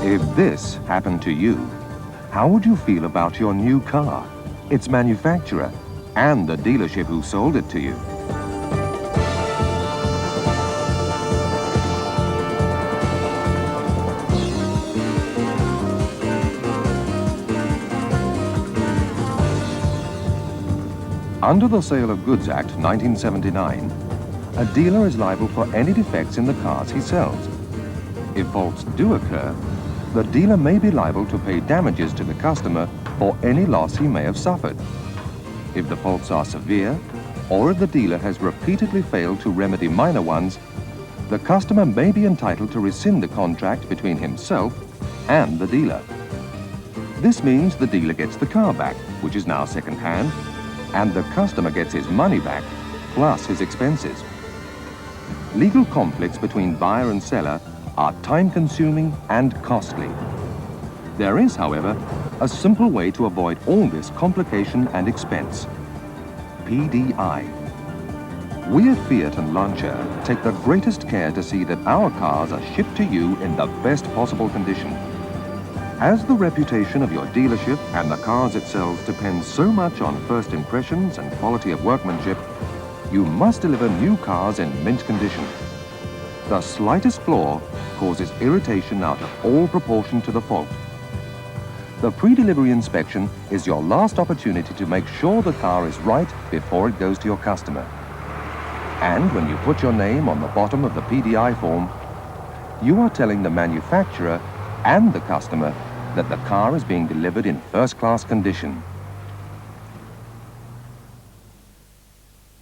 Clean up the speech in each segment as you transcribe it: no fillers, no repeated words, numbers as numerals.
If this happened to you, how would you feel about your new car, its manufacturer, and the dealership who sold it to you? Under the Sale of Goods Act 1979, a dealer is liable for any defects in the cars he sells. If faults do occur, the dealer may be liable to pay damages to the customer for any loss he may have suffered. If the faults are severe, or if the dealer has repeatedly failed to remedy minor ones, the customer may be entitled to rescind the contract between himself and the dealer. This means the dealer gets the car back, which is now second-hand, and the customer gets his money back, plus his expenses. Legal conflicts between buyer and seller are time-consuming and costly. There is, however, a simple way to avoid all this complication and expense: PDI. We at Fiat and Lancia take the greatest care to see that our cars are shipped to you in the best possible condition. As the reputation of your dealership and the cars it sells depends so much on first impressions and quality of workmanship, you must deliver new cars in mint condition. The slightest flaw causes irritation out of all proportion to the fault. The pre-delivery inspection is your last opportunity to make sure the car is right before it goes to your customer. And when you put your name on the bottom of the PDI form, you are telling the manufacturer and the customer that the car is being delivered in first-class condition.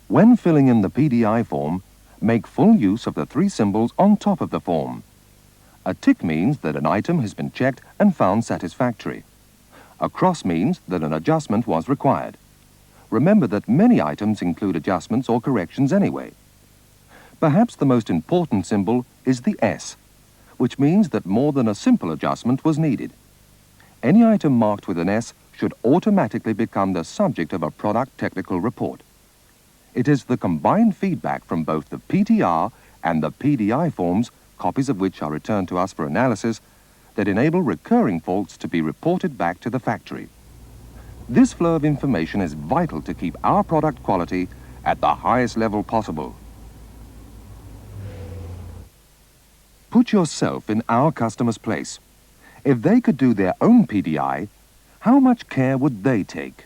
When filling in the PDI form, make full use of the 3 symbols on top of the form. A tick means that an item has been checked and found satisfactory. A cross means that an adjustment was required. Remember that many items include adjustments or corrections anyway. Perhaps the most important symbol is the S, which means that more than a simple adjustment was needed. Any item marked with an S should automatically become the subject of a product technical report. It is the combined feedback from both the PTR and the PDI forms, copies of which are returned to us for analysis, that enable recurring faults to be reported back to the factory. This flow of information is vital to keep our product quality at the highest level possible. Put yourself in our customer's place. If they could do their own PDI, how much care would they take?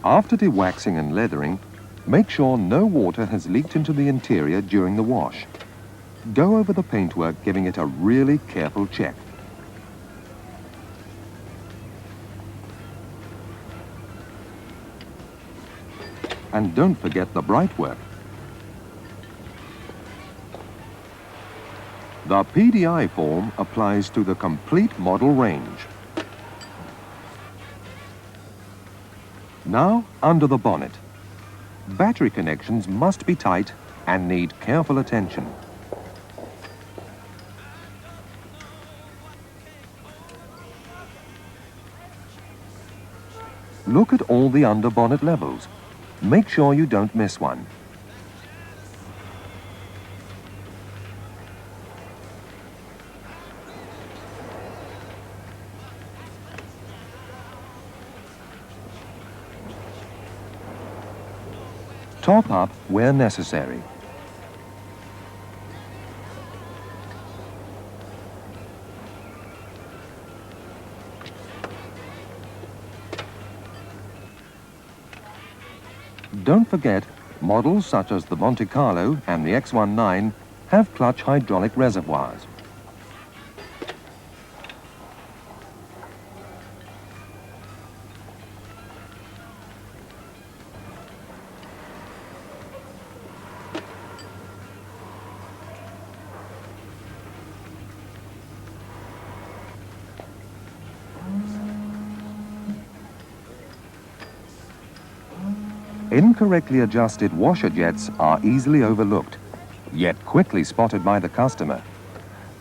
After dewaxing and leathering, make sure no water has leaked into the interior during the wash. Go over the paintwork, giving it a really careful check. And don't forget the bright work. The PDI form applies to the complete model range. Now, under the bonnet. Battery connections must be tight and need careful attention. Look at all the under-bonnet levels. Make sure you don't miss one. Top up where necessary. Don't forget, models such as the Monte Carlo and the X19 have clutch hydraulic reservoirs. Incorrectly adjusted washer jets are easily overlooked, yet quickly spotted by the customer.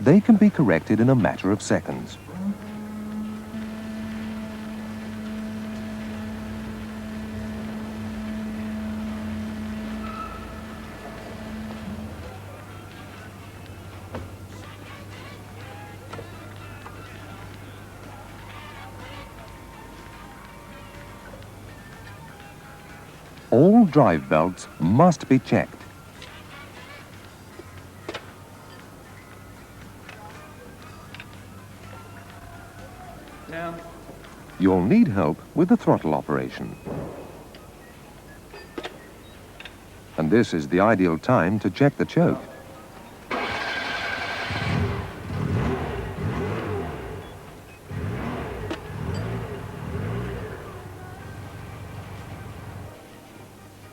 They can be corrected in a matter of seconds. All drive belts must be checked. Now. You'll need help with the throttle operation. And this is the ideal time to check the choke.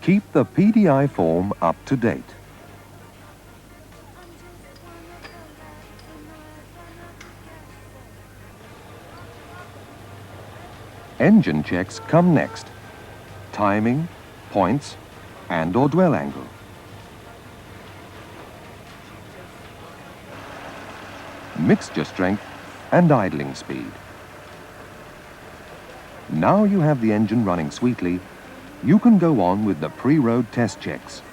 Keep the PDI form up to date. Engine checks come next. Timing, points, and/or dwell angle. Mixture strength and idling speed. Now you have the engine running sweetly, you can go on with the pre-road test checks.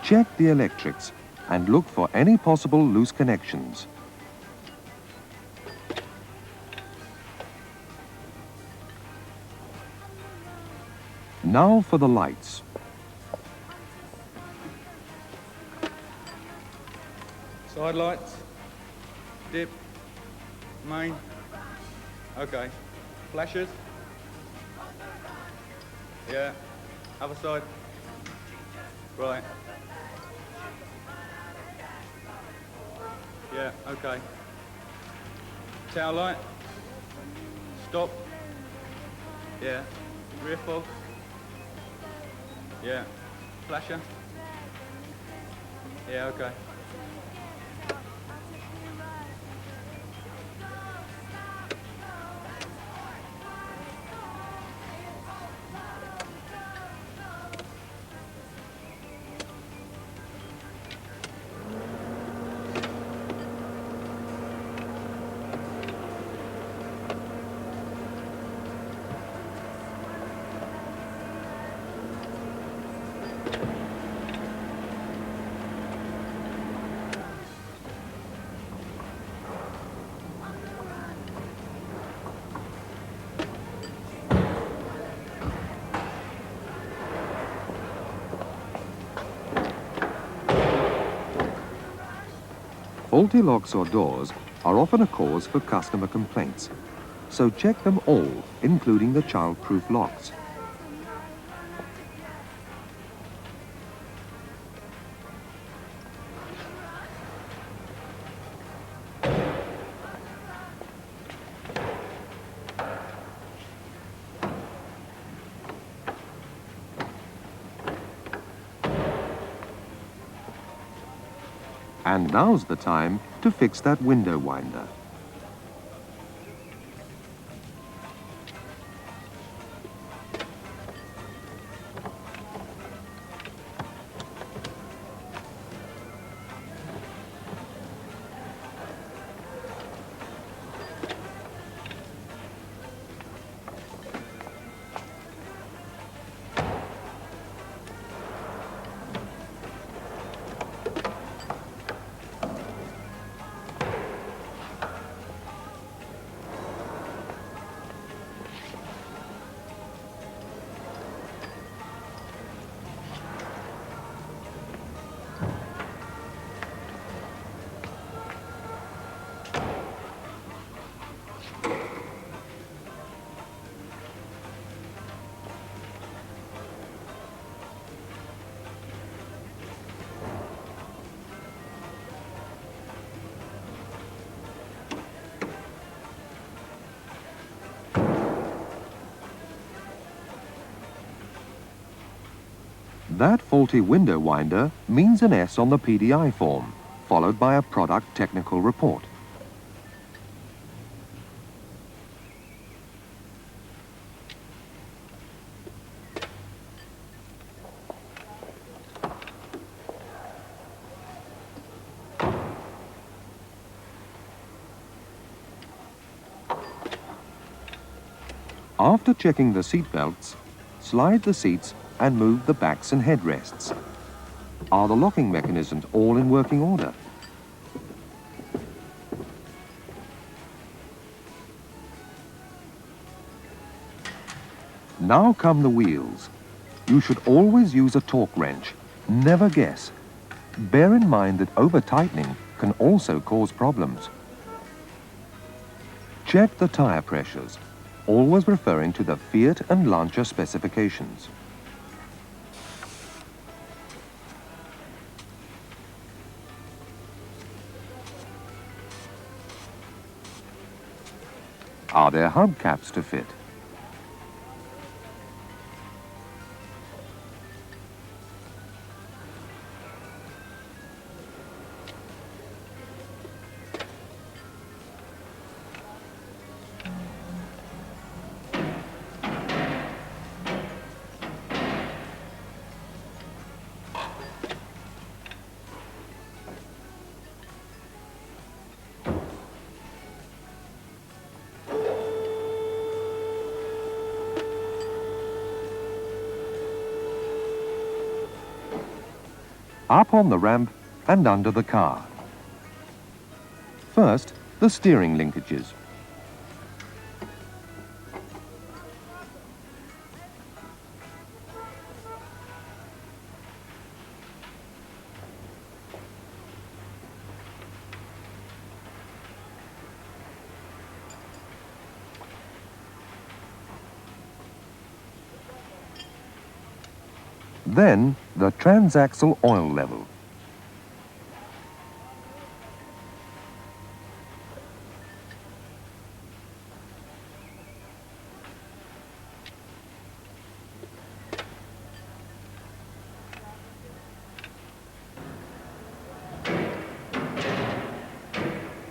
Check the electrics and look for any possible loose connections. Now for the lights. Side lights, dip, main, okay. Flashers, yeah, other side, right. Yeah, okay. Tail light, stop, yeah, rear fog, yeah, flasher, yeah, okay. Faulty locks or doors are often a cause for customer complaints, so check them all, including the child-proof locks. And now's the time to fix that window winder. That faulty window winder means an S on the PDI form, followed by a product technical report. After checking the seat belts, slide the seats and move the backs and headrests. Are the locking mechanisms all in working order? Now come the wheels. You should always use a torque wrench. Never guess. Bear in mind that over-tightening can also cause problems. Check the tire pressures, always referring to the Fiat and Lancia specifications. Are there hubcaps to fit? Up on the ramp and under the car. First, the steering linkages. Then, the transaxle oil level.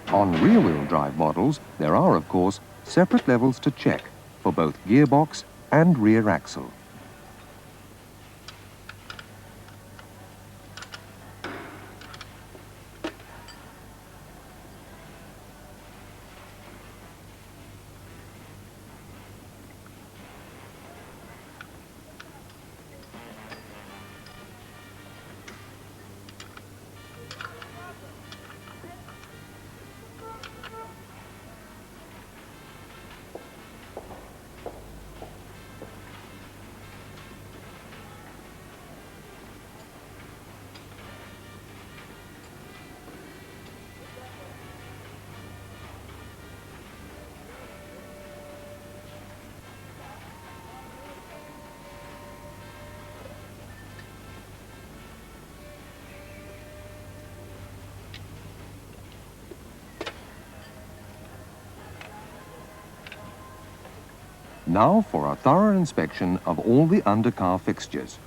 On rear-wheel drive models, there are, of course, separate levels to check for both gearbox and rear axle. Now for a thorough inspection of all the undercar fixtures.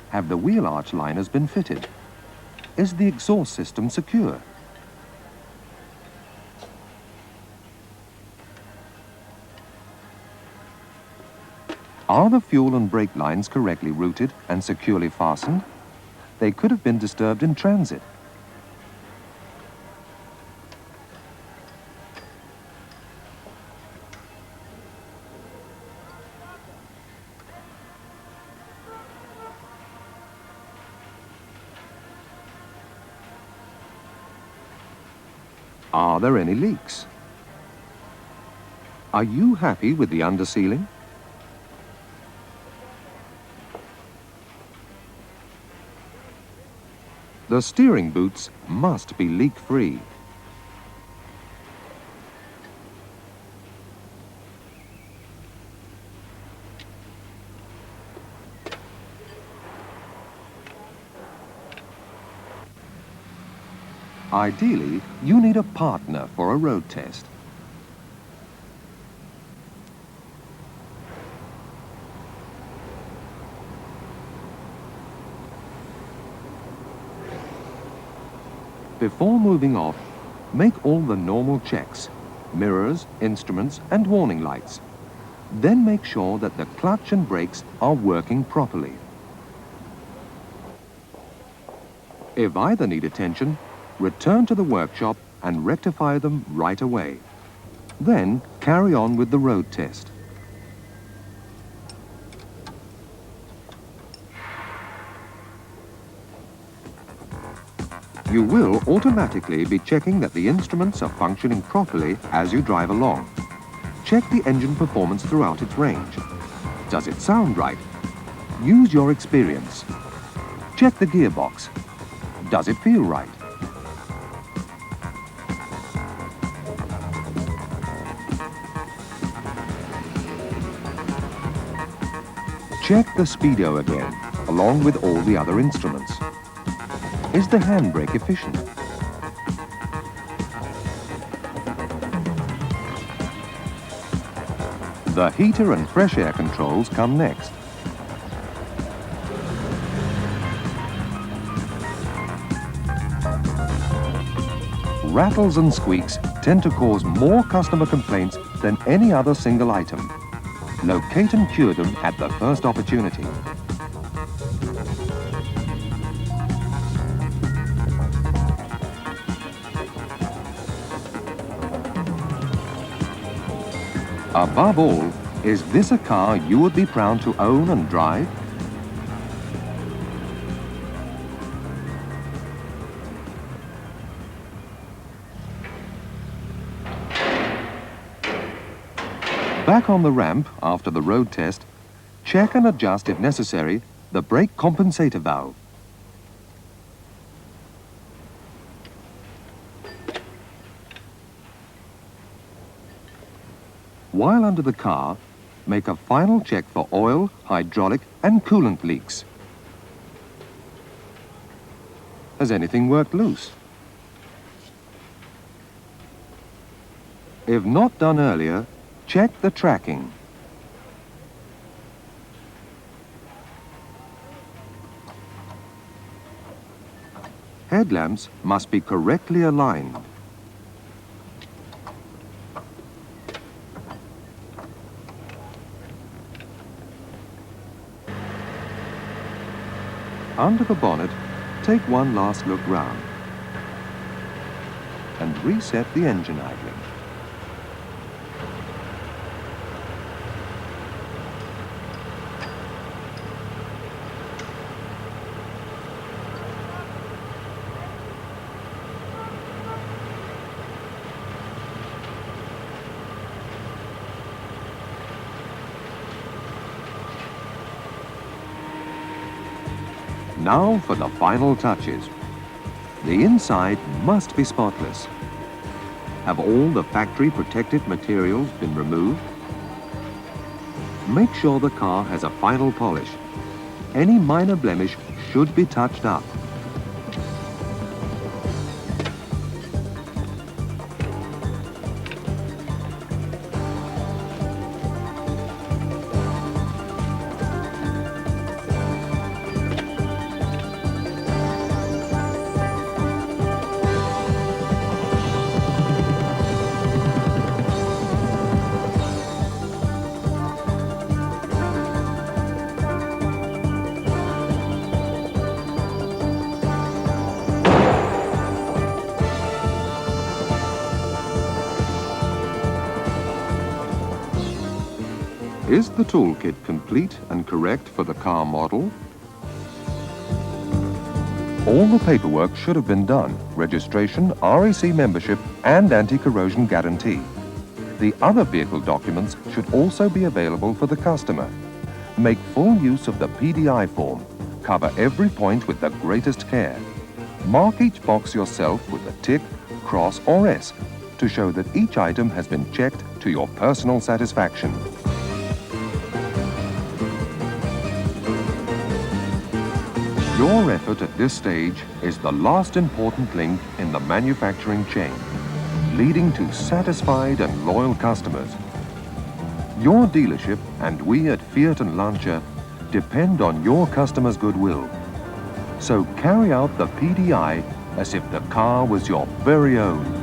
Have the wheel arch liners been fitted? Is the exhaust system secure? Are the fuel and brake lines correctly routed and securely fastened? They could have been disturbed in transit. Are there any leaks? Are you happy with the undersealing? The steering boots must be leak-free. Ideally, you need a partner for a road test. Before moving off, make all the normal checks: mirrors, instruments, and warning lights. Then make sure that the clutch and brakes are working properly. If either need attention, return to the workshop and rectify them right away. Then carry on with the road test. You will automatically be checking that the instruments are functioning properly as you drive along. Check the engine performance throughout its range. Does it sound right? Use your experience. Check the gearbox. Does it feel right? Check the speedo again, along with all the other instruments. Is the handbrake efficient? The heater and fresh air controls come next. Rattles and squeaks tend to cause more customer complaints than any other single item. Locate and cure them at the first opportunity. Above all, is this a car you would be proud to own and drive? Back on the ramp after the road test, check and adjust, if necessary, the brake compensator valve. While under the car, make a final check for oil, hydraulic and coolant leaks. Has anything worked loose? If not done earlier, check the tracking. Headlamps must be correctly aligned. Under the bonnet, take one last look round and reset the engine idling. Now for the final touches. The inside must be spotless. Have all the factory protective materials been removed? Make sure the car has a final polish. Any minor blemish should be touched up. Is the toolkit complete and correct for the car model? All the paperwork should have been done: registration, RAC membership and anti-corrosion guarantee. The other vehicle documents should also be available for the customer. Make full use of the PDI form. Cover every point with the greatest care. Mark each box yourself with a tick, cross or S to show that each item has been checked to your personal satisfaction. Your effort at this stage is the last important link in the manufacturing chain, leading to satisfied and loyal customers. Your dealership and we at Fiat and Lancia depend on your customers' goodwill. So carry out the PDI as if the car was your very own.